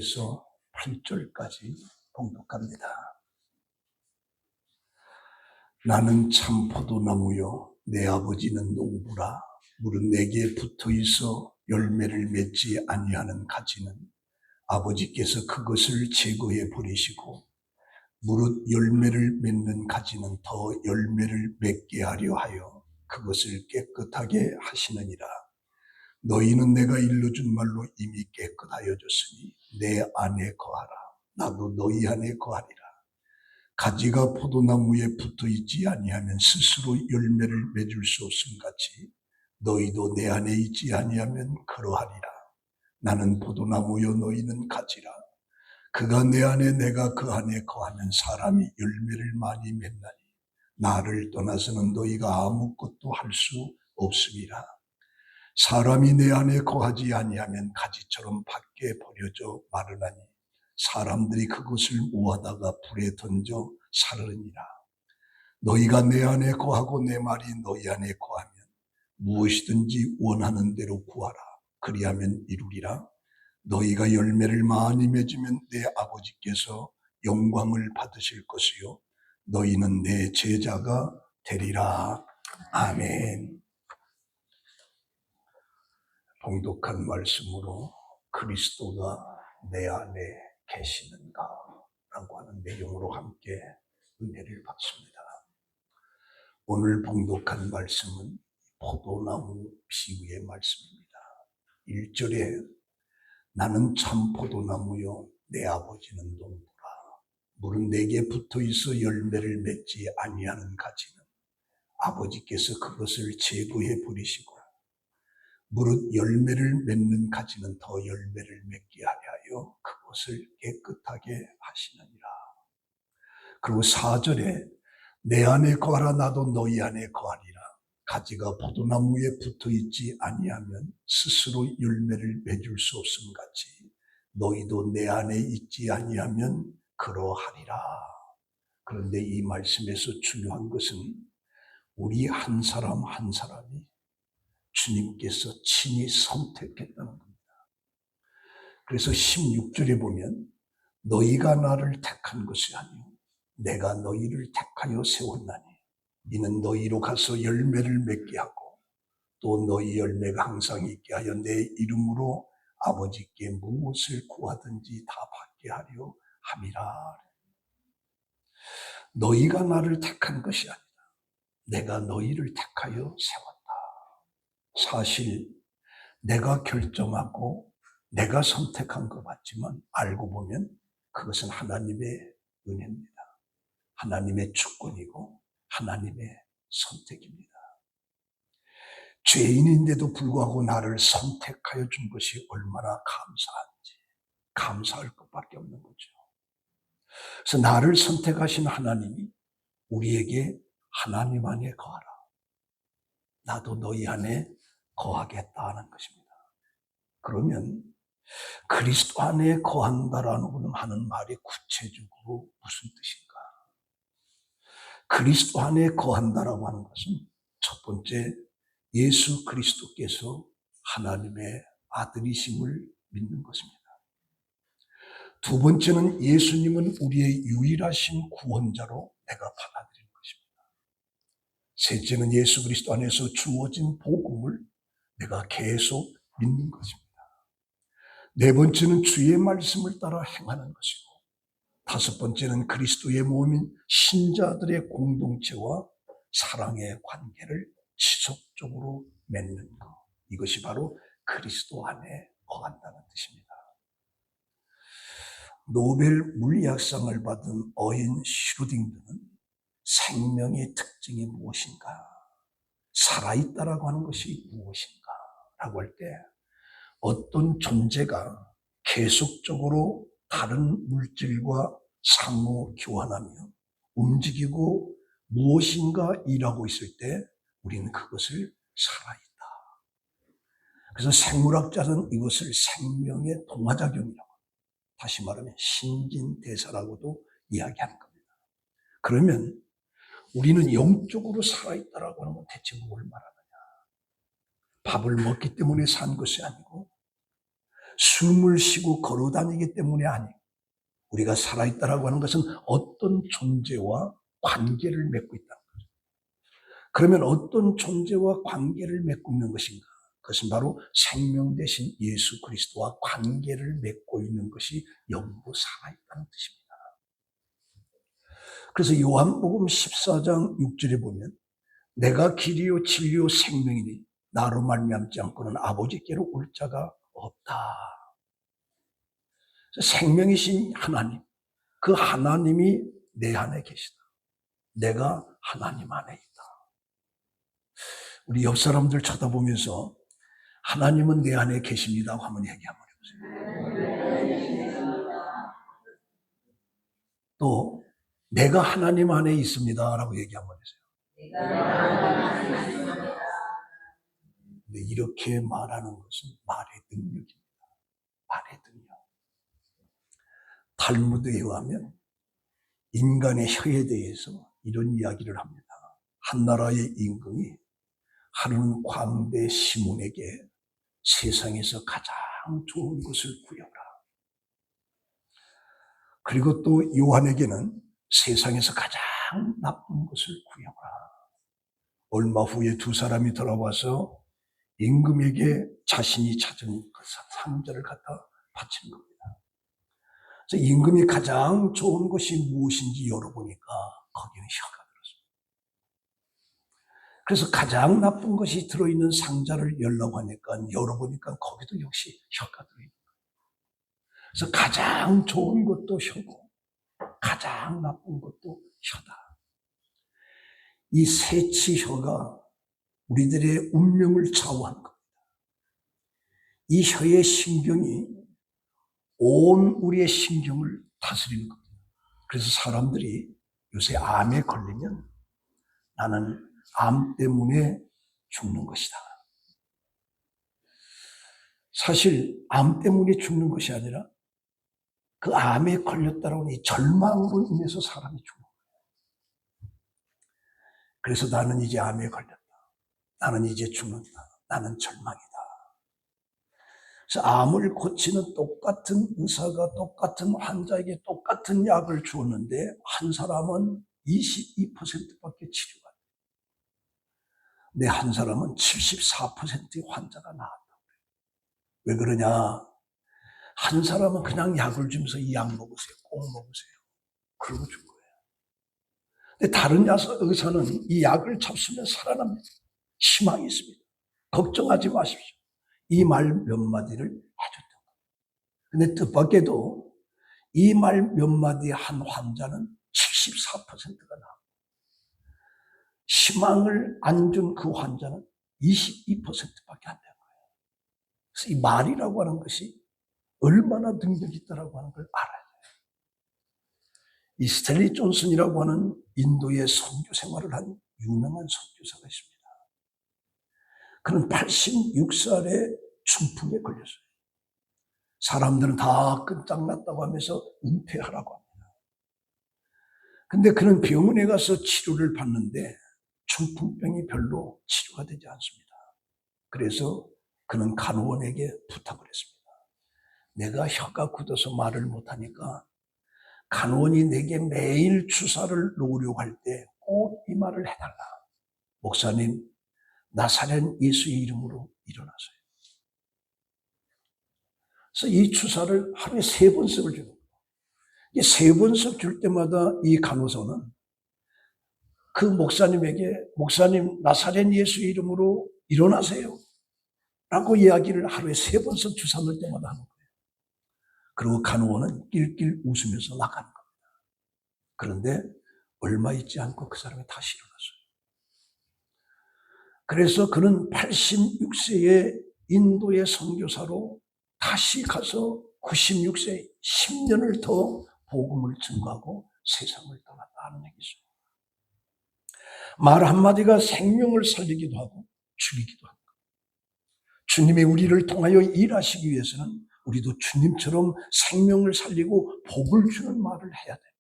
1절에서 8절까지 봉독합니다. 나는 참 포도나무요 내 아버지는 농부라. 무릇 내게 붙어있어 열매를 맺지 아니하는 가지는 아버지께서 그것을 제거해 버리시고, 무릇 열매를 맺는 가지는 더 열매를 맺게 하려 하여 그것을 깨끗하게 하시느니라. 너희는 내가 일러준 말로 이미 깨끗하여졌으니 내 안에 거하라. 나도 너희 안에 거하리라. 가지가 포도나무에 붙어있지 아니하면 스스로 열매를 맺을 수 없음같이 너희도 내 안에 있지 아니하면 그러하리라. 나는 포도나무요 너희는 가지라. 그가 내 안에 내가 그 안에 거하면 사람이 열매를 많이 맺나니 나를 떠나서는 너희가 아무것도 할 수 없음이라. 사람이 내 안에 거하지 아니하면 가지처럼 밖에 버려져 마르나니 사람들이 그것을 모아다가 불에 던져 사르느니라. 너희가 내 안에 거하고 내 말이 너희 안에 거하면 무엇이든지 원하는 대로 구하라. 그리하면 이루리라. 너희가 열매를 많이 맺으면 내 아버지께서 영광을 받으실 것이요 너희는 내 제자가 되리라. 아멘. 봉독한 말씀으로 그리스도가 내 안에 계시는가 라고 하는 내용으로 함께 은혜를 받습니다. 오늘 봉독한 말씀은 포도나무 비유의 말씀입니다. 1절에 나는 참 포도나무요 내 아버지는 농부라. 무릇 내게 붙어있어 열매를 맺지 아니하는 가지는 아버지께서 그것을 제거해 버리시고, 무릇 열매를 맺는 가지는 더 열매를 맺게 하여 그것을 깨끗하게 하시느니라. 그리고 4절에 내 안에 거하라. 나도 너희 안에 거하리라. 가지가 포도나무에 붙어있지 아니하면 스스로 열매를 맺을 수 없음같이 너희도 내 안에 있지 아니하면 그러하리라. 그런데 이 말씀에서 중요한 것은 우리 한 사람 한 사람이 주님께서 친히 선택했다는 겁니다. 그래서 16절에 보면 너희가 나를 택한 것이 아니요 내가 너희를 택하여 세웠나니 이는 너희로 가서 열매를 맺게 하고 또 너희 열매가 항상 있게 하여 내 이름으로 아버지께 무엇을 구하든지 다 받게 하려 함이라. 너희가 나를 택한 것이 아니다. 내가 너희를 택하여 세웠다. 사실 내가 결정하고 내가 선택한 것 같지만 알고 보면 그것은 하나님의 은혜입니다. 하나님의 주권이고 하나님의 선택입니다. 죄인인데도 불구하고 나를 선택하여 준 것이 얼마나 감사할 것밖에 없는 거죠. 그래서 나를 선택하신 하나님이 우리에게 하나님 안에 거하라. 나도 너희 안에 거하겠다는 것입니다. 그러면 그리스도 안에 거한다라는 하는 말이 구체적으로 무슨 뜻인가? 그리스도 안에 거한다라고 하는 것은 첫 번째 예수 그리스도께서 하나님의 아들이심을 믿는 것입니다. 두 번째는 예수님은 우리의 유일하신 구원자로 내가 받아들이는 것입니다. 셋째는 예수 그리스도 안에서 주어진 복음을 내가 계속 믿는 것입니다. 네 번째는 주의 말씀을 따라 행하는 것이고, 다섯 번째는 그리스도의 몸인 신자들의 공동체와 사랑의 관계를 지속적으로 맺는 것. 이것이 바로 그리스도 안에 거한다는 뜻입니다. 노벨 물리학상을 받은 어인 슈르딩드는 생명의 특징이 무엇인가, 살아있다라고 하는 것이 무엇인가 라고 할 때 어떤 존재가 계속적으로 다른 물질과 상호 교환하며 움직이고 무엇인가 일하고 있을 때 우리는 그것을 살아있다. 그래서 생물학자는 이것을 생명의 동화작용이라고, 다시 말하면 신진대사라고도 이야기하는 겁니다. 그러면 우리는 영적으로 살아있다라고 하는 건 대체 뭘 말하느냐? 밥을 먹기 때문에 산 것이 아니고 숨을 쉬고 걸어 다니기 때문이 아니고 우리가 살아있다라고 하는 것은 어떤 존재와 관계를 맺고 있다는 거죠. 그러면 어떤 존재와 관계를 맺고 있는 것인가? 그것은 바로 생명 대신 예수 그리스도와 관계를 맺고 있는 것이 영으로 살아있다는 뜻입니다. 그래서 요한복음 14장 6절에 보면 내가 길이요 진리요 생명이니 나로 말미암지 않고는 아버지께로 올 자가 없다. 생명이신 하나님, 그 하나님이 내 안에 계시다. 내가 하나님 안에 있다. 우리 옆 사람들 쳐다보면서 하나님은 내 안에 계십니다 하면 얘기 한번 해보세요. 또 내가 하나님 안에 있습니다 라고 얘기 한번 해주세요. 근데 이렇게 말하는 것은 말의 능력입니다. 말의 능력. 탈무드에 의하면 인간의 혀에 대해서 이런 이야기를 합니다. 한 나라의 임금이 하루는 광대 시몬에게 세상에서 가장 좋은 것을 구해라. 그리고 또 요한에게는 세상에서 가장 나쁜 것을 구해라. 얼마 후에 두 사람이 돌아와서 임금에게 자신이 찾은 그 상자를 갖다 바친 겁니다. 그래서 임금이 가장 좋은 것이 무엇인지 열어보니까 거기는 혀가 들었습니다. 그래서 가장 나쁜 것이 들어있는 상자를 열라고 하니까 열어보니까 거기도 역시 혀가 들어있는 거예요. 그래서 가장 좋은 것도 혀고 가장 나쁜 것도 혀다. 이 세치혀가 우리들의 운명을 좌우한 겁니다. 이 혀의 신경이 온 우리의 신경을 다스리는 겁니다. 그래서 사람들이 요새 암에 걸리면 나는 암 때문에 죽는 것이다. 사실 암 때문에 죽는 것이 아니라 그 암에 걸렸다라는 이 절망으로 인해서 사람이 죽는 거예요. 그래서 나는 이제 암에 걸렸다. 나는 이제 죽는다. 나는 절망이다. 그래서 암을 고치는 똑같은 의사가 똑같은 환자에게 똑같은 약을 주었는데 한 사람은 22%밖에 치료가 안 돼요. 근데 한 사람은 74%의 환자가 나았다고 그래요. 왜 그러냐? 한 사람은 그냥 약을 주면서 이 약 먹으세요. 꼭 먹으세요. 그러고 준 거예요. 근데 다른 의사는 이 약을 잡수면 살아납니다. 희망이 있습니다. 걱정하지 마십시오. 이 말 몇 마디를 해줬던 거예요. 근데 뜻밖에도 이 말 몇 마디 한 환자는 74%가 나옵니다. 희망을 안 준 그 환자는 22%밖에 안 되는 거예요. 그래서 이 말이라고 하는 것이 얼마나 능력이 있다라고 하는 걸 알아야 돼요. 이 스탠리 존슨이라고 하는 인도의 선교 생활을 한 유명한 선교사가 있습니다. 그는 86살에 중풍에 걸렸어요. 사람들은 다 끝장났다고 하면서 은퇴하라고 합니다. 근데 그는 병원에 가서 치료를 받는데 중풍병이 별로 치료가 되지 않습니다. 그래서 그는 간호원에게 부탁을 했습니다. 내가 혀가 굳어서 말을 못하니까 간호원이 내게 매일 주사를 놓으려고 할 때 꼭 이 말을 해달라. 목사님, 나사렛 예수의 이름으로 일어나세요. 그래서 이 주사를 하루에 3번 씩을 주는 거예요. 이 3번 씩 줄 때마다 이 간호사는 그 목사님에게 목사님 나사렛 예수의 이름으로 일어나세요. 라고 이야기를 하루에 3번 씩 주사 넣을 때마다 하는 거예요. 그리고 간호원은 낄낄 웃으면서 나가는 겁니다. 그런데 얼마 있지 않고 그 사람이 다시 일어났어요. 그래서 그는 86세의 인도의 선교사로 다시 가서 96세 10년을 더 복음을 증거하고 세상을 떠났다는 얘기죠. 말 한마디가 생명을 살리기도 하고 죽이기도 합니다. 주님이 우리를 통하여 일하시기 위해서는 우리도 주님처럼 생명을 살리고 복을 주는 말을 해야 돼요.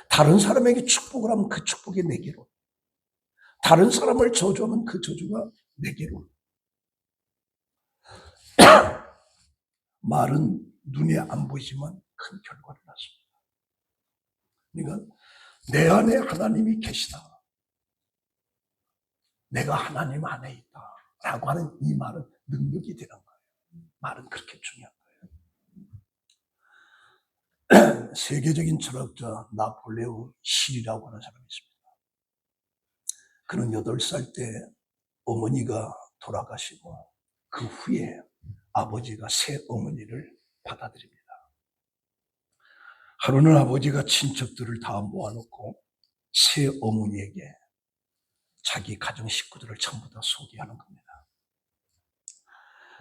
다른 사람에게 축복을 하면 그 축복이 내게로, 다른 사람을 저주하면 그 저주가 내게로. 말은 눈에 안 보이지만 큰 결과를 낳습니다. 그러니까 내 안에 하나님이 계시다, 내가 하나님 안에 있다 라고 하는 이 말은 능력이 되는 거예요. 말은 그렇게 중요한 거예요. 세계적인 철학자 나폴레옹 힐이라고 하는 사람이 있습니다. 그는 8살 때 어머니가 돌아가시고 그 후에 아버지가 새 어머니를 받아들입니다. 하루는 아버지가 친척들을 다 모아놓고 새 어머니에게 자기 가정 식구들을 전부 다 소개하는 겁니다.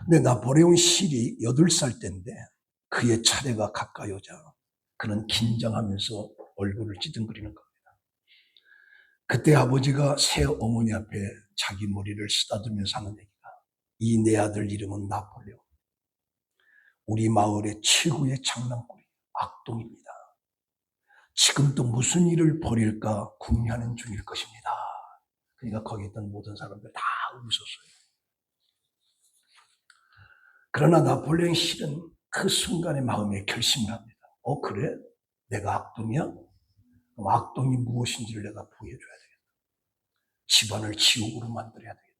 근데 나폴레옹 힐이 8살 때인데 그의 차례가 가까이 오자 그는 긴장하면서 얼굴을 찌든거리는 겁니다. 그때 아버지가 새 어머니 앞에 자기 머리를 쓰다듬으면서 하는 얘기가, 이 내 아들 이름은 나폴레옹, 우리 마을의 최고의 장난꾸리, 악동입니다. 지금도 무슨 일을 벌일까 궁리하는 중일 것입니다. 그러니까 거기 있던 모든 사람들 다 웃었어요. 그러나 나폴레옹 힐은 그 순간의 마음에 결심을 합니다. 그래? 내가 악동이야? 그럼 악동이 무엇인지를 내가 보여줘야 되겠다. 집안을 지옥으로 만들어야 되겠다.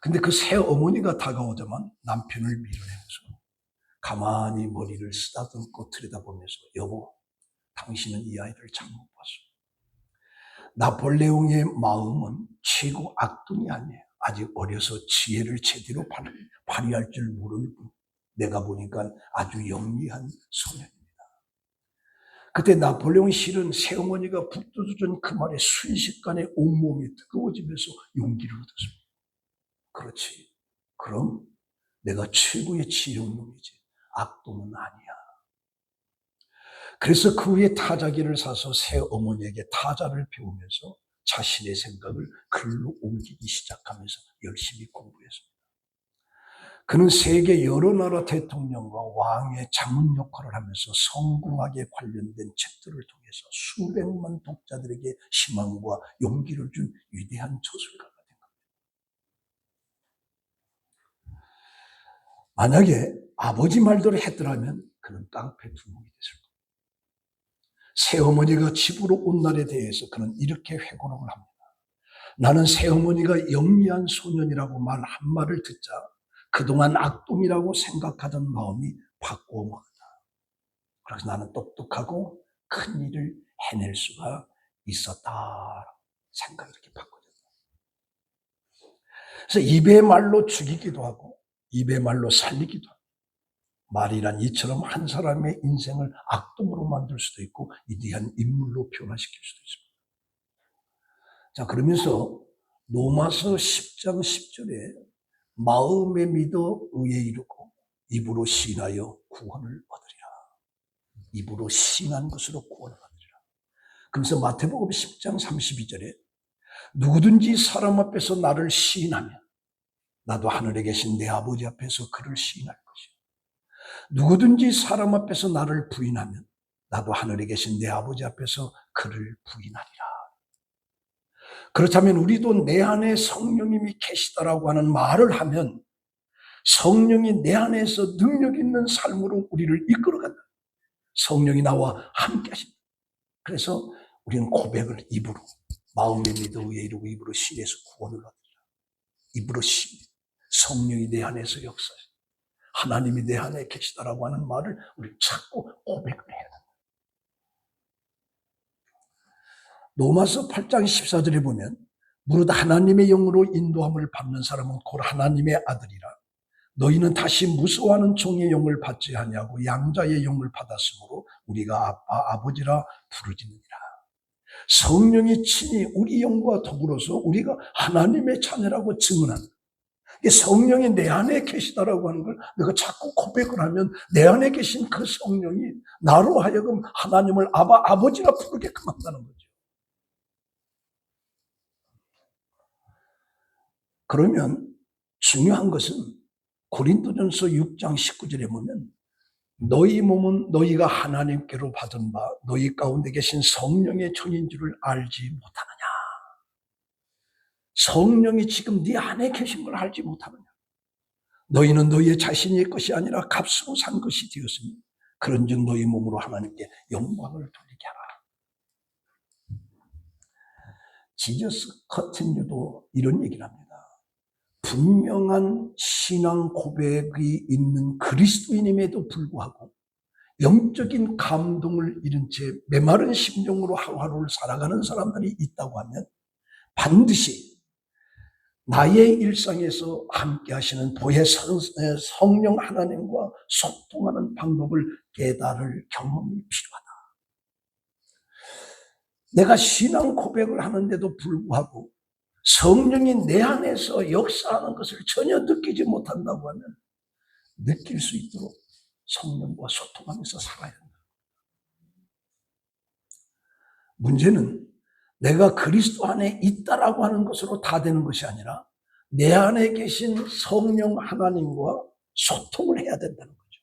근데 그 새 어머니가 다가오자만 남편을 밀어내면서 가만히 머리를 쓰다듬고 들여다보면서, 여보, 당신은 이 아이를 잘못 봤어. 나폴레옹의 마음은 최고 악동이 아니에요. 아직 어려서 지혜를 제대로 발휘할 줄 모르는 분. 내가 보니까 아주 영리한 소년입니다. 그때 나폴레옹 힐은 새어머니가 북돋워준 그 말에 순식간에 온몸이 뜨거워지면서 용기를 얻었습니다. 그렇지. 그럼 내가 최고의 지혜로운 놈이지. 악동은 아니야. 그래서 그 후에 타자기를 사서 새어머니에게 타자를 배우면서 자신의 생각을 글로 옮기기 시작하면서 열심히 공부했습니다. 그는 세계 여러 나라 대통령과 왕의 자문 역할을 하면서 성공학에 관련된 책들을 통해서 수백만 독자들에게 희망과 용기를 준 위대한 저술가가 된 겁니다. 만약에 아버지 말대로 했더라면 그는 깡패 두목이 됐을 겁니다. 새어머니가 집으로 온 날에 대해서 그는 이렇게 회고록을 합니다. 나는 새어머니가 영리한 소년이라고 말 한마디를 듣자 그동안 악동이라고 생각하던 마음이 바꾸어 먹었다. 그래서 나는 똑똑하고 큰 일을 해낼 수가 있었다. 생각이 이렇게 바꿔졌다. 그래서 입의 말로 죽이기도 하고 입의 말로 살리기도 하고, 말이란 이처럼 한 사람의 인생을 악동으로 만들 수도 있고 위대한 인물로 변화시킬 수도 있습니다. 자, 그러면서 로마서 10장 10절에 마음에 믿어 의에 이르고 입으로 시인하여 구원을 얻으리라. 입으로 시인한 것으로 구원을 얻으리라. 그러면서 마태복음 10장 32절에 누구든지 사람 앞에서 나를 시인하면 나도 하늘에 계신 내 아버지 앞에서 그를 시인할 것이요. 누구든지 사람 앞에서 나를 부인하면 나도 하늘에 계신 내 아버지 앞에서 그를 부인하리라. 그렇다면 우리도 내 안에 성령님이 계시다라고 하는 말을 하면 성령이 내 안에서 능력 있는 삶으로 우리를 이끌어간다. 성령이 나와 함께 하신다. 그래서 우리는 고백을 입으로, 마음에 믿어 의에 이르고 입으로 시인해서 구원을 얻으리라. 입으로 시인, 성령이 내 안에서 역사해, 하나님이 내 안에 계시다라고 하는 말을 우리 찾고 고백을 해야 된다. 로마서 8장 14절에 보면 무릇 하나님의 영으로 인도함을 받는 사람은 곧 하나님의 아들이라. 너희는 다시 무서워하는 종의 영을 받지 아니하고 양자의 영을 받았으므로 우리가 아빠 아버지라 부르짖느니라. 성령이 친히 우리 영과 더불어서 우리가 하나님의 자녀라고 증언한다. 성령이 내 안에 계시다라고 하는 걸 내가 자꾸 고백을 하면 내 안에 계신 그 성령이 나로 하여금 하나님을 아버지라 부르게끔 한다는 거죠. 그러면 중요한 것은 고린도전서 6장 19절에 보면 너희 몸은 너희가 하나님께로 받은 바 너희 가운데 계신 성령의 전인 줄을 알지 못하느냐. 성령이 지금 네 안에 계신 걸 알지 못하느냐. 너희는 너희의 자신의 것이 아니라 값으로 산 것이 되었으니 그런즉 너희 몸으로 하나님께 영광을 돌리게 하라. 지저스 커튼유도 이런 얘기를 합니다. 분명한 신앙 고백이 있는 그리스도인임에도 불구하고 영적인 감동을 잃은 채 메마른 심령으로 하루하루를 살아가는 사람들이 있다고 하면 반드시 나의 일상에서 함께 하시는 보혜 성령 하나님과 소통하는 방법을 깨달을 경험이 필요하다. 내가 신앙 고백을 하는데도 불구하고 성령이 내 안에서 역사하는 것을 전혀 느끼지 못한다고 하면 느낄 수 있도록 성령과 소통하면서 살아야 한다. 문제는 내가 그리스도 안에 있다라고 하는 것으로 다 되는 것이 아니라 내 안에 계신 성령 하나님과 소통을 해야 된다는 거죠.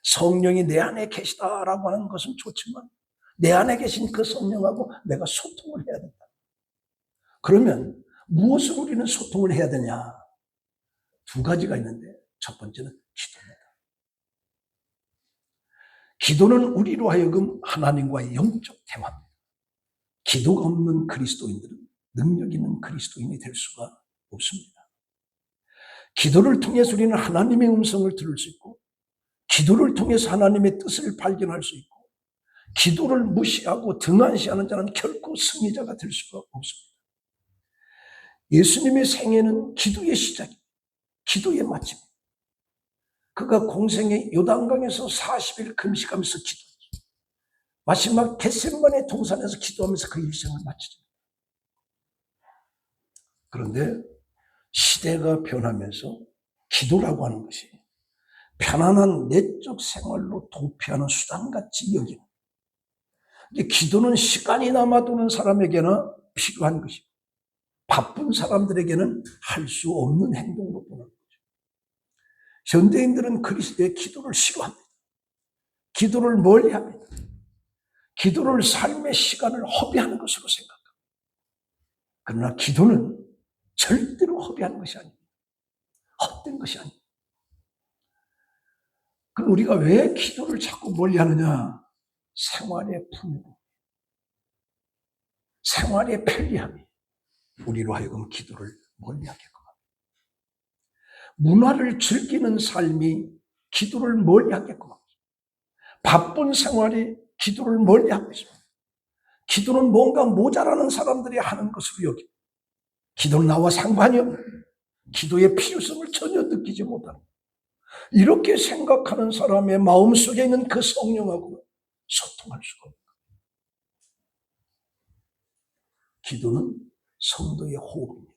성령이 내 안에 계시다라고 하는 것은 좋지만 내 안에 계신 그 성령하고 내가 소통을 해야 된다. 그러면 무엇을 우리는 소통을 해야 되냐? 두 가지가 있는데 첫 번째는 기도입니다. 기도는 우리로 하여금 하나님과의 영적 대화입니다. 기도가 없는 그리스도인들은 능력 있는 그리스도인이 될 수가 없습니다. 기도를 통해서 우리는 하나님의 음성을 들을 수 있고 기도를 통해서 하나님의 뜻을 발견할 수 있고 기도를 무시하고 등한시하는 자는 결코 승리자가 될 수가 없습니다. 예수님의 생애는 기도의 시작입니다. 기도의 마침입니다. 그가 공생의 요단강에서 40일 금식하면서 기도했죠. 마지막 겟세마네 동산에서 기도하면서 그 일생을 마치죠. 그런데 시대가 변하면서 기도라고 하는 것이 편안한 내적 생활로 도피하는 수단같이 여기는, 기도는 시간이 남아도는 사람에게나 필요한 것입니다. 바쁜 사람들에게는 할 수 없는 행동으로 보는 거죠. 현대인들은 그리스도의 기도를 싫어합니다. 기도를 멀리합니다. 기도를 삶의 시간을 허비하는 것으로 생각합니다. 그러나 기도는 절대로 허비하는 것이 아닙니다. 헛된 것이 아닙니다. 그럼 우리가 왜 기도를 자꾸 멀리하느냐? 생활의 풍요, 생활의 편리함이 우리로 하여금 기도를 멀리하게끔 합니다. 문화를 즐기는 삶이 기도를 멀리하게끔 합니다. 바쁜 생활이 기도를 멀리하고 있습니다. 기도는 뭔가 모자라는 사람들이 하는 것으로 여깁니다. 기도는 나와 상관이 없는, 기도의 필요성을 전혀 느끼지 못하는, 이렇게 생각하는 사람의 마음속에 있는 그 성령하고 소통할 수가 없다. 기도는 성도의 호흡입니다.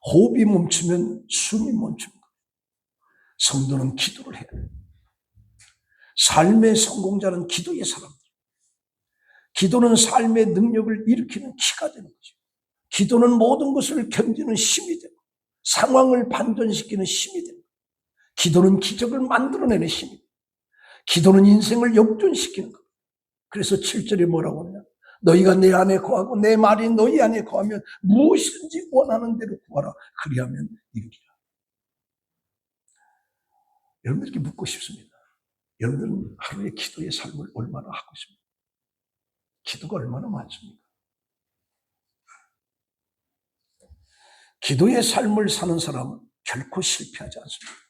호흡이 멈추면 숨이 멈춥니다. 성도는 기도를 해야 해요. 삶의 성공자는 기도의 사람들. 기도는 삶의 능력을 일으키는 키가 되는 거죠. 기도는 모든 것을 견디는 힘이 되고 상황을 반전시키는 힘이 됩니다. 기도는 기적을 만들어내는 힘입니다. 기도는 인생을 역전시키는 겁니다. 그래서 7절에 뭐라고 하냐? 너희가 내 안에 거하고 내 말이 너희 안에 거하면 무엇이든지 원하는 대로 구하라. 그리하면 이루리라. 여러분들께 묻고 싶습니다. 여러분들은 하루의 기도의 삶을 얼마나 하고 있습니까? 기도가 얼마나 많습니까? 기도의 삶을 사는 사람은 결코 실패하지 않습니다.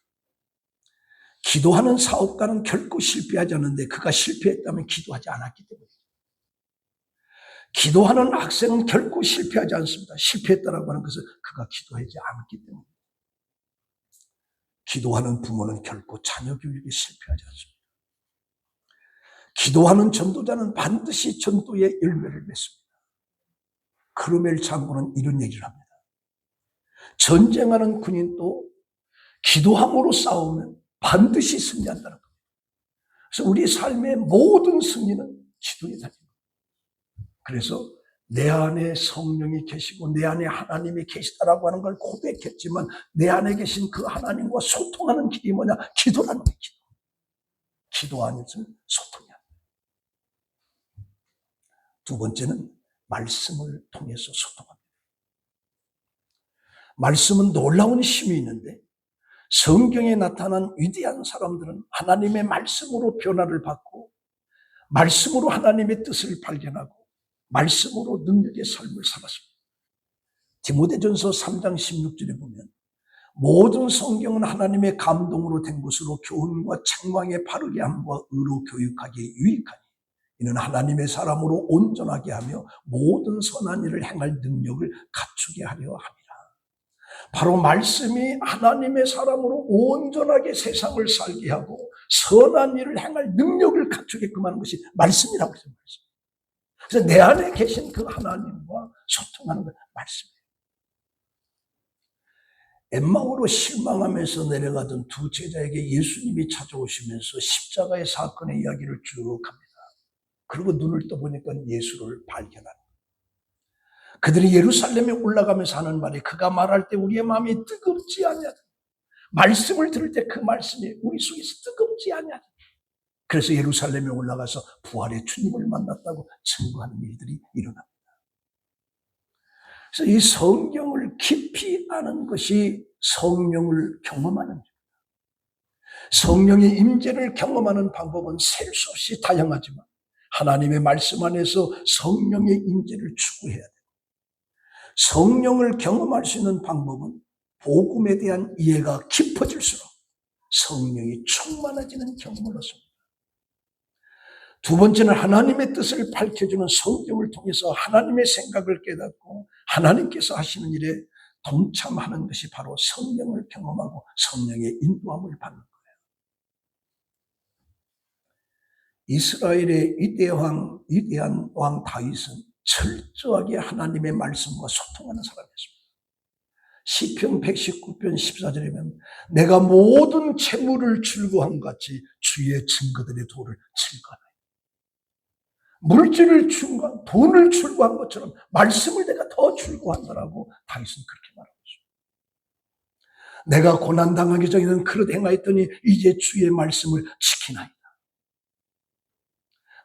기도하는 사업가는 결코 실패하지 않는데 그가 실패했다면 기도하지 않았기 때문입니다. 기도하는 학생은 결코 실패하지 않습니다. 실패했다라고 하는 것은 그가 기도하지 않았기 때문입니다. 기도하는 부모는 결코 자녀 교육에 실패하지 않습니다. 기도하는 전도자는 반드시 전도의 열매를 맺습니다. 크루멜 장군은 이런 얘기를 합니다. 전쟁하는 군인도 기도함으로 싸우면 반드시 승리한다는 겁니다. 그래서 우리 삶의 모든 승리는 기도에 달립니다. 그래서 내 안에 성령이 계시고 내 안에 하나님이 계시다라고 하는 걸 고백했지만 내 안에 계신 그 하나님과 소통하는 길이 뭐냐? 기도라는 거예요. 기도 아니면 소통이 아닙니다. 두 번째는 말씀을 통해서 소통합니다. 말씀은 놀라운 힘이 있는데 성경에 나타난 위대한 사람들은 하나님의 말씀으로 변화를 받고 말씀으로 하나님의 뜻을 발견하고 말씀으로 능력의 삶을 살았습니다. 디모데전서 3장 16절에 보면 모든 성경은 하나님의 감동으로 된 것으로 교훈과 책망에 바르게 함과 의로 교육하기에 유익하니 이는 하나님의 사람으로 온전하게 하며 모든 선한 일을 행할 능력을 갖추게 하려 함이라. 바로 말씀이 하나님의 사람으로 온전하게 세상을 살게 하고 선한 일을 행할 능력을 갖추게끔 하는 것이 말씀이라고 해서 말씀. 그래서 내 안에 계신 그 하나님과 소통하는 것 말씀이에요. 엠마오로 실망하면서 내려가던 두 제자에게 예수님이 찾아오시면서 십자가의 사건의 이야기를 쭉 합니다. 그리고 눈을 떠보니까 예수를 발견합니다. 그들이 예루살렘에 올라가면서 하는 말이 그가 말할 때 우리의 마음이 뜨겁지 않냐. 말씀을 들을 때 그 말씀이 우리 속에서 뜨겁지 않냐. 그래서 예루살렘에 올라가서 부활의 주님을 만났다고 증거하는 일들이 일어납니다. 그래서 이 성경을 깊이 아는 것이 성령을 경험하는 겁니다. 성령의 임재를 경험하는 방법은 셀 수 없이 다양하지만 하나님의 말씀 안에서 성령의 임재를 추구해야 돼요. 성령을 경험할 수 있는 방법은 복음에 대한 이해가 깊어질수록 성령이 충만해지는 경험을 얻습니다. 두 번째는 하나님의 뜻을 밝혀주는 성경을 통해서 하나님의 생각을 깨닫고 하나님께서 하시는 일에 동참하는 것이 바로 성령을 경험하고 성령의 인도함을 받는 거예요. 이스라엘의 위대한 왕 다윗은 철저하게 하나님의 말씀과 소통하는 사람이었습니다. 시편 119편 14절에 보면 내가 모든 재물을 출구함 같이 주의 증거들의 도를 출구하라. 물질을 출구한, 돈을 출구한 것처럼 말씀을 내가 더 출구한다라고 다윗은 그렇게 말하고 있습니다. 내가 고난당하기 전에는 그릇 행하였더니 이제 주의 말씀을 지키나이다.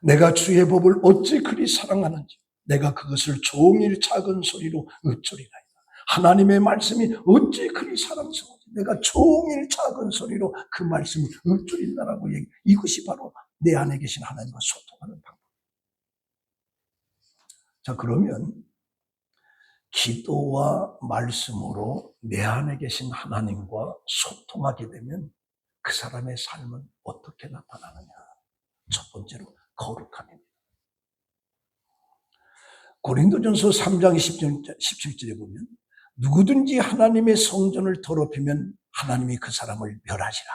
내가 주의 법을 어찌 그리 사랑하는지 내가 그것을 종일 작은 소리로 읊조리나이다. 하나님의 말씀이 어찌 그리 사랑스러운지 내가 종일 작은 소리로 그 말씀을 읊조린다라고 얘기. 이것이 바로 내 안에 계신 하나님과 소통하는 방법. 자, 그러면 기도와 말씀으로 내 안에 계신 하나님과 소통하게 되면 그 사람의 삶은 어떻게 나타나느냐? 첫 번째로 거룩함입니다. 고린도전서 3장 17절에 보면 누구든지 하나님의 성전을 더럽히면 하나님이 그 사람을 멸하시라.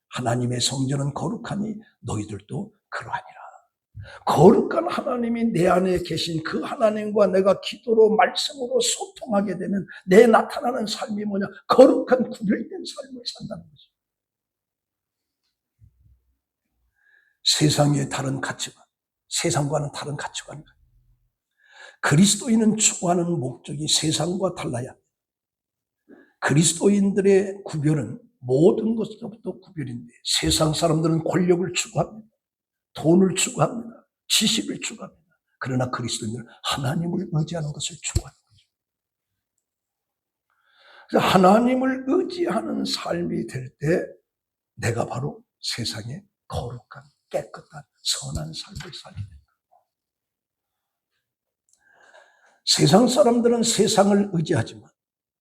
하나님의 성전은 거룩하니 너희들도 그러하니라. 거룩한 하나님이 내 안에 계신 그 하나님과 내가 기도로 말씀으로 소통하게 되면 내 나타나는 삶이 뭐냐? 거룩한 구별된 삶을 산다는 거죠. 세상의 다른 가치관, 세상과는 다른 가치관입니다. 그리스도인은 추구하는 목적이 세상과 달라야 합니다. 그리스도인들의 구별은 모든 것부터 구별인데 세상 사람들은 권력을 추구합니다. 돈을 추구합니다. 지식을 추구합니다. 그러나 그리스도인들은 하나님을 의지하는 것을 추구하는 거죠. 그래서 하나님을 의지하는 삶이 될 때 내가 바로 세상에 거룩한 깨끗한 선한 삶을 살게 된다. 세상 사람들은 세상을 의지하지만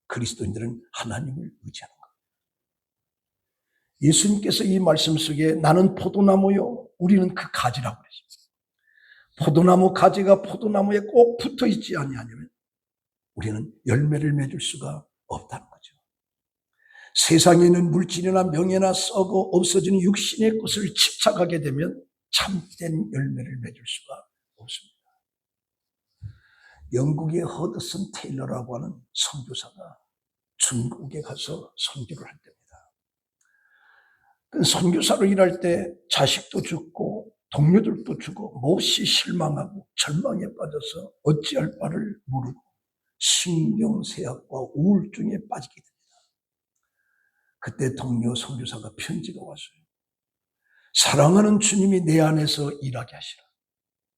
그리스도인들은 하나님을 의지하는 거예요. 예수님께서 이 말씀 속에 나는 포도나무요 우리는 그 가지라고 그랬습니다. 포도나무 가지가 포도나무에 꼭 붙어 있지 아니하면 우리는 열매를 맺을 수가 없다는 거죠. 세상에 있는 물질이나 명예나 썩어 없어지는 육신의 것을 집착하게 되면 참된 열매를 맺을 수가 없습니다. 영국의 허드슨 테일러라고 하는 선교사가 중국에 가서 선교를 할 때입니다. 그 선교사로 일할 때 자식도 죽고 동료들도 죽고 몹시 실망하고 절망에 빠져서 어찌할 바를 모르고 신경쇠약과 우울증에 빠지게 됩니다. 그때 동료 선교사가 편지가 왔어요. 사랑하는 주님이 내 안에서 일하게 하시라.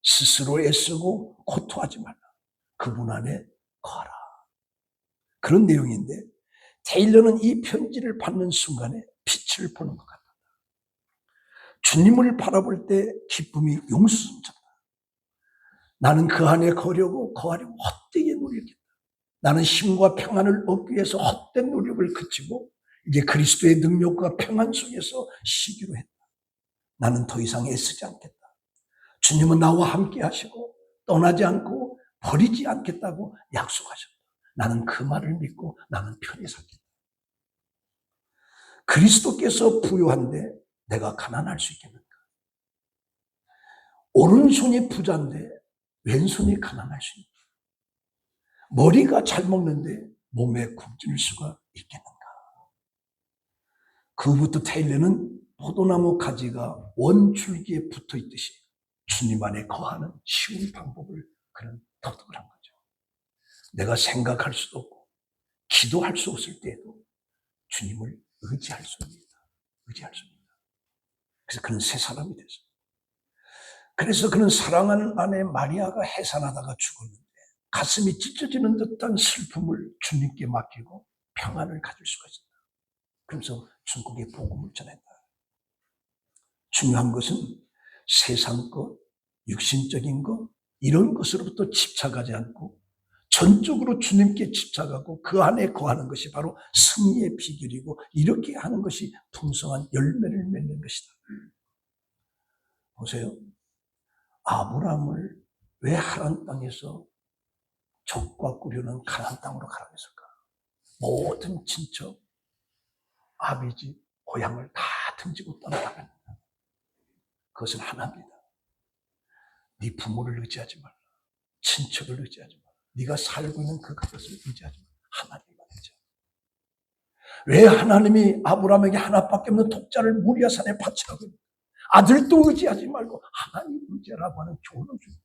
스스로 애쓰고 고통하지 말라. 그분 안에 거하라. 그런 내용인데 테일러는 이 편지를 받는 순간에 빛을 보는 것 같다. 주님을 바라볼 때 기쁨이 용수순천다. 나는 그 안에 거려고 거하려고 헛되게 노력했다. 나는 힘과 평안을 얻기 위해서 헛된 노력을 그치고 이제 그리스도의 능력과 평안 속에서 쉬기로 했다. 나는 더 이상 애쓰지 않겠다. 주님은 나와 함께 하시고 떠나지 않고 버리지 않겠다고 약속하셨다. 나는 그 말을 믿고 나는 편히 살겠다. 그리스도께서 부유한데 내가 가난할 수 있겠는가? 오른손이 부자인데 왼손이 가난할 수 있는가? 머리가 잘 먹는데 몸에 굶주릴 수가 있겠는가? 그 후부터 테일러는 포도나무 가지가 원줄기에 붙어 있듯이 주님 안에 거하는 쉬운 방법을 그는 터득을 한 거죠. 내가 생각할 수도 없고 기도할 수 없을 때에도 주님을 의지할 수 있습니다. 의지할 수 있습니다. 그래서 그는 새 사람이 됐어요. 그래서 그는 사랑하는 아내 마리아가 해산하다가 죽었는데 가슴이 찢어지는 듯한 슬픔을 주님께 맡기고 평안을 가질 수가 있었다. 그래서 중국에 복음을 전했다. 중요한 것은 세상 것, 육신적인 것, 이런 것으로부터 집착하지 않고 전적으로 주님께 집착하고 그 안에 거하는 것이 바로 승리의 비결이고 이렇게 하는 것이 풍성한 열매를 맺는 것이다. 보세요. 아브라함을 왜 하란 땅에서 족과 꾸려는 가나안 땅으로 가라고 했을까? 모든 친척, 아비집, 고향을 다 등지고 떠나가는 그것은 하나입니다. 네 부모를 의지하지 말라. 친척을 의지하지 말라. 네가 살고 있는 그것을 의지하지 말라. 하나님만 의지하라. 왜 하나님이 아브라함에게 하나밖에 없는 독자를 모리아산에 바치라고 합니까? 아들도 의지하지 말고 하나님 의지하라고 하는 조언을 줍니다.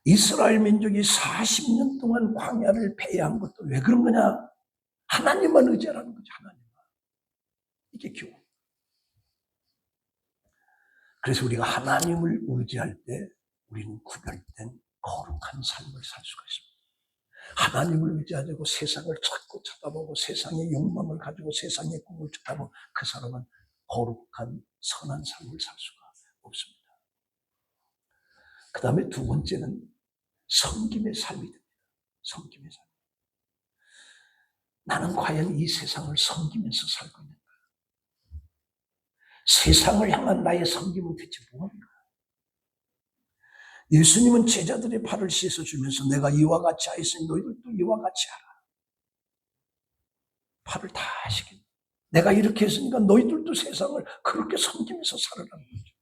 이스라엘 민족이 40년 동안 광야를 배회한 것도 왜 그런 거냐? 하나님만 의지하라는 거죠. 하나님만. 이게 교훈. 그래서 우리가 하나님을 의지할 때 우리는 구별된 거룩한 삶을 살 수가 있습니다. 하나님을 의지하고 세상을 자꾸 쳐다보고 세상의 욕망을 가지고 세상의 꿈을 쳐다보고 그 사람은 거룩한 선한 삶을 살 수가 없습니다. 그 다음에 두 번째는 섬김의 삶이 됩니다. 섬김의 삶. 나는 과연 이 세상을 섬기면서 살고 있는가? 세상을 향한 나의 섬김은 대체 무엇인가? 예수님은 제자들의 발을 씻어주면서 내가 이와 같이 하였으니 너희들도 이와 같이 하라. 발을 다 씻긴. 내가 이렇게 했으니까 너희들도 세상을 그렇게 섬기면서 살아라는 거죠.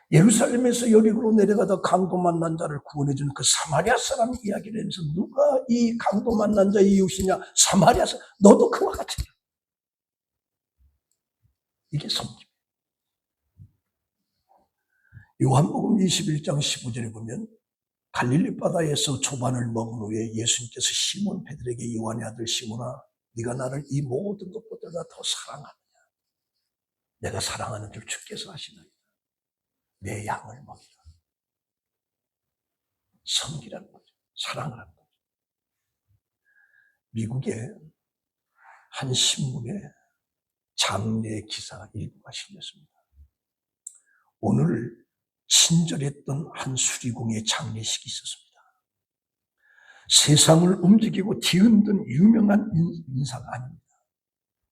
예루살렘에서 여리고로 내려가다 강도 만난 자를 구원해주는 그 사마리아 사람 이야기를 하면서 누가 이 강도 만난 자의 이웃이냐? 사마리아 사람. 너도 그와 같으냐? 이게 섬김. 요한복음 21장 15절에 보면 갈릴리 바다에서 조반을 먹은 후에 예수님께서 시몬 베드로에게 요한의 아들 시몬아 네가 나를 이 모든 것보다 더 사랑하느냐? 내가 사랑하는 줄 주께서 아시나이다. 내 양을 먹이라. 섬기라는 거죠. 사랑하는 거죠. 미국의 한 신문에 장례 기사 일부가 실렸습니다. 오늘 친절했던 한 수리공의 장례식이 있었습니다. 세상을 움직이고 뒤흔든 유명한 인사가 아닙니다.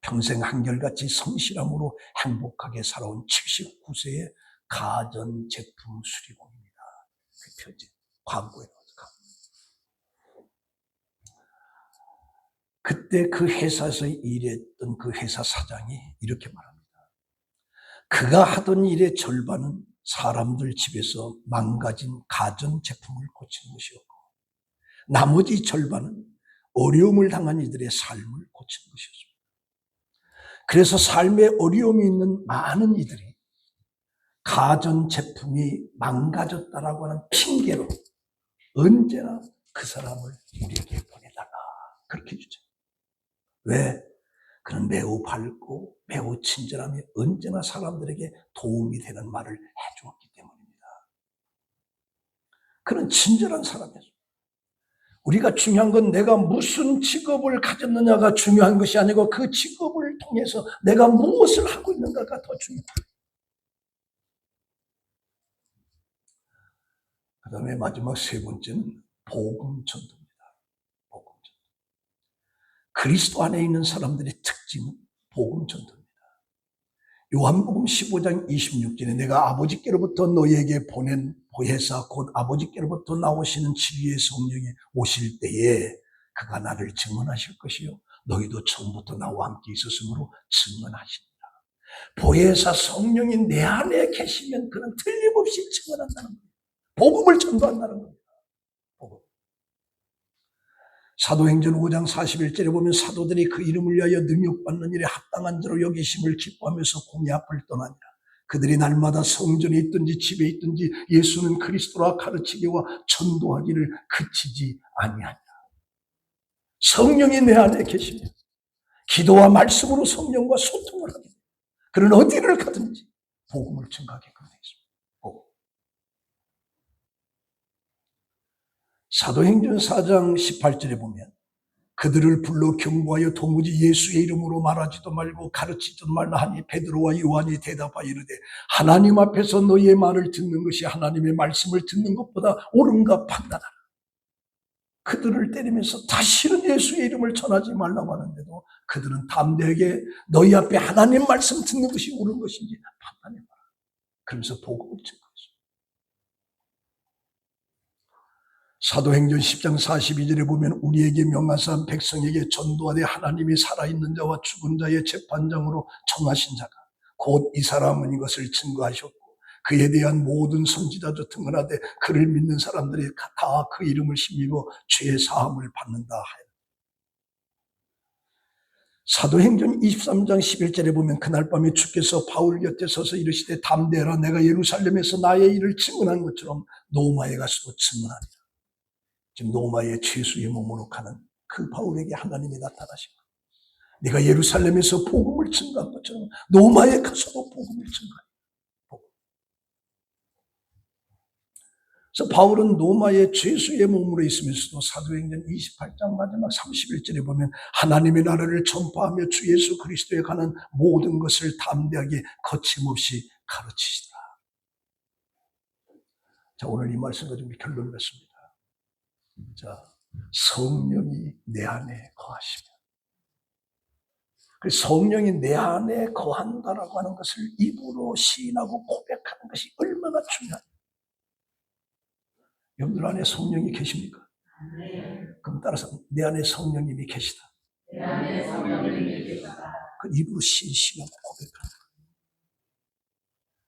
평생 한결같이 성실함으로 행복하게 살아온 79세의 가전제품 수리공입니다. 그 표지, 광고에 나와서. 그때 그 회사에서 일했던 그 회사 사장이 이렇게 말합니다. 그가 하던 일의 절반은 사람들 집에서 망가진 가전제품을 고치는 것이었고 나머지 절반은 어려움을 당한 이들의 삶을 고치는 것이었습니다. 그래서 삶에 어려움이 있는 많은 이들이 가전제품이 망가졌다라고 하는 핑계로 언제나 그 사람을 우리에게 보내달라 그렇게 주죠. 왜? 그는 매우 밝고 매우 친절하며 언제나 사람들에게 도움이 되는 말을 해주었기 때문입니다. 그는 친절한 사람이었습니다. 우리가 중요한 건 내가 무슨 직업을 가졌느냐가 중요한 것이 아니고 그 직업을 통해서 내가 무엇을 하고 있는가가 더 중요합니다. 그 다음에 마지막 세 번째는 복음 전도입니다. 복음 전도. 그리스도 안에 있는 사람들의 특징은 복음 전도입니다. 요한복음 15장 26절에 내가 아버지께로부터 너희에게 보낸 보혜사 곧 아버지께로부터 나오시는 진리의 성령이 오실 때에 그가 나를 증언하실 것이요 너희도 처음부터 나와 함께 있었으므로 증언하시니라. 보혜사 성령이 내 안에 계시면 그는 틀림없이 증언한다는 거예요. 복음을 전도한다는 겁니다. 복음. 사도행전 5장 41절에 보면 사도들이 그 이름을 위하여 능력받는 일에 합당한 자로 여기심을 기뻐하면서 공의 앞을 떠나니라. 그들이 날마다 성전에 있든지 집에 있든지 예수는 그리스도라 가르치기와 전도하기를 그치지 아니하니라. 성령이 내 안에 계시면 기도와 말씀으로 성령과 소통을 하게 됩니다. 그는 어디를 가든지 복음을 증가하게끔 되어 있습니다. 사도행전 4장 18절에 보면 그들을 불러 경고하여 도무지 예수의 이름으로 말하지도 말고 가르치지도 말라 하니 베드로와 요한이 대답하여 이르되 하나님 앞에서 너희의 말을 듣는 것이 하나님의 말씀을 듣는 것보다 옳은가 판단하라. 그들을 때리면서 다시는 예수의 이름을 전하지 말라고 하는데도 그들은 담대하게 너희 앞에 하나님 말씀 듣는 것이 옳은 것인지 판단해봐라. 그러면서 복음을 증거했습니다. 사도행전 10장 42절에 보면 우리에게 명하사 백성에게 전도하되 하나님이 살아있는 자와 죽은 자의 재판장으로 정하신 자가 곧 이 사람은 이것을 증거하셨고 그에 대한 모든 선지자도 등언하되 그를 믿는 사람들이 다 그 이름을 힘입어 죄의 사함을 받는다 하여. 사도행전 23장 11절에 보면 그날 밤에 주께서 바울 곁에 서서 이르시되 담대하라 내가 예루살렘에서 나의 일을 증언한 것처럼 노마에 가서도 증언하리라. 지금 노마의 죄수의 몸으로 가는 그 바울에게 하나님이 나타나신 거예요. 네가 예루살렘에서 복음을 증거한 것처럼 노마에 가서도 복음을 증거해요. 그래서 바울은 노마의 죄수의 몸으로 있으면서도 사도행전 28장 마지막 31절에 보면 하나님의 나라를 전파하며 주 예수 그리스도에 관한 모든 것을 담대하게 거침없이 가르치시더라. 자, 오늘 이 말씀 가지고 결론을 맺습니다. 자, 성령이 내 안에 거하시면 그 성령이 내 안에 거한다라고 하는 것을 입으로 시인하고 고백하는 것이 얼마나 중요한가. 여러분들 안에 성령이 계십니까? 그럼 따라서 내 안에 성령님이 계시다. 내 안에 성령님이 계시다. 그 입으로 시인하고 고백하는 거예요.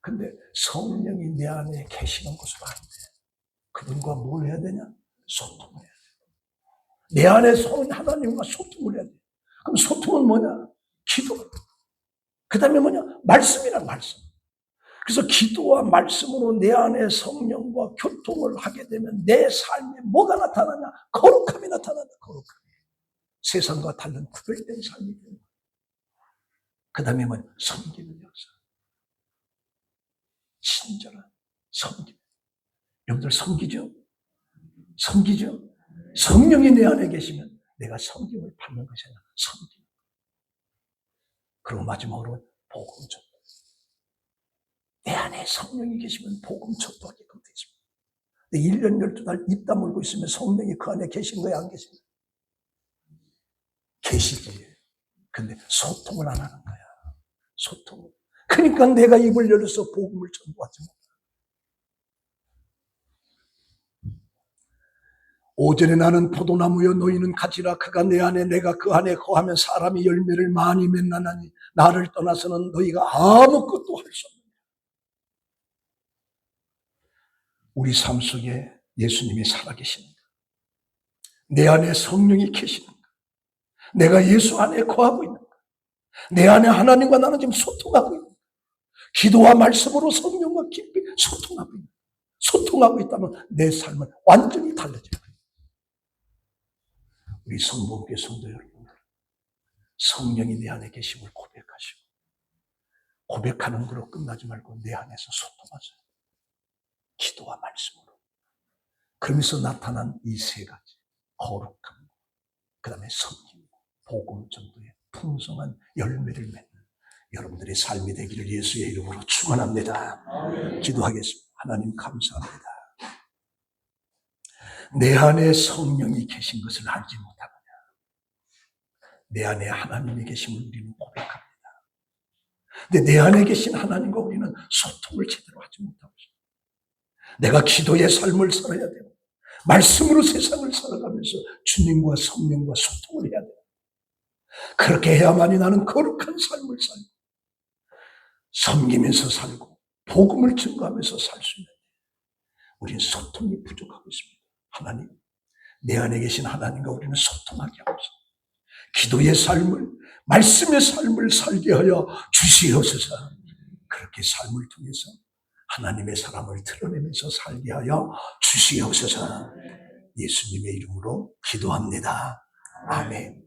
근데 성령이 내 안에 계시는 것으로 아닌데 그분과 뭘 해야 되냐? 소통을 해야 돼. 내 안에 하나님과 소통을 해야 돼. 그럼 소통은 뭐냐? 기도. 그 다음에 뭐냐? 말씀이란 말씀. 그래서 기도와 말씀으로 내 안에 성령과 교통을 하게 되면 내 삶에 뭐가 나타나냐? 거룩함이 나타난다. 거룩함이. 세상과 다른 구별된 삶이 되는 거예요. 그 다음에 뭐냐? 섬기는 역사. 친절한 섬김. 여러분들 섬기죠? 섬기죠? 성령이 내 안에 계시면 내가 섬김을 받는 것이 아니라 섬김. 그리고 마지막으로 복음 전도. 내 안에 성령이 계시면 복음 전도하게끔 되어 있습니다. 1년 12달 입 다물고 있으면 성령이 그 안에 계신 거야, 안 계신 거야? 계시지. 근데 소통을 안 하는 거야. 소통을. 그러니까 내가 입을 열어서 복음을 전도하지 못해. 5절에 나는 포도나무여 너희는 가지라 그가 내 안에 내가 그 안에 거하면 사람이 열매를 많이 맺나니 나를 떠나서는 너희가 아무것도 할 수 없느니라. 우리 삶 속에 예수님이 살아계시는가? 내 안에 성령이 계시는가? 내가 예수 안에 거하고 있는가? 내 안에 하나님과 나는 지금 소통하고 있는가? 기도와 말씀으로 성령과 깊이 소통하고 있는가? 소통하고 있다면 내 삶은 완전히 달라져요. 우리 성봉교회 성도 여러분, 성령이 내 안에 계심을 고백하시고 고백하는 거로 끝나지 말고 내 안에서 소통하세요. 기도와 말씀으로. 그러면서 나타난 이 세 가지. 거룩함, 그 다음에 섬김, 복음 정도의 풍성한 열매를 맺는 여러분들의 삶이 되기를 예수의 이름으로 축원합니다. 기도하겠습니다. 하나님 감사합니다. 내 안에 성령이 계신 것을 알지 못하느냐. 내 안에 하나님이 계심을 우리는 고백합니다. 근데 내 안에 계신 하나님과 우리는 소통을 제대로 하지 못하고 있습니다. 내가 기도의 삶을 살아야 되고 말씀으로 세상을 살아가면서 주님과 성령과 소통을 해야 돼요. 그렇게 해야만이 나는 거룩한 삶을 살고 섬기면서 살고 복음을 증거하면서 살 수 있는데 우리는 소통이 부족하고 있습니다. 하나님, 내 안에 계신 하나님과 우리는 소통하게 하옵소서. 기도의 삶을, 말씀의 삶을 살게 하여 주시옵소서. 그렇게 삶을 통해서 하나님의 사람을 드러내면서 살게 하여 주시옵소서. 예수님의 이름으로 기도합니다. 아멘.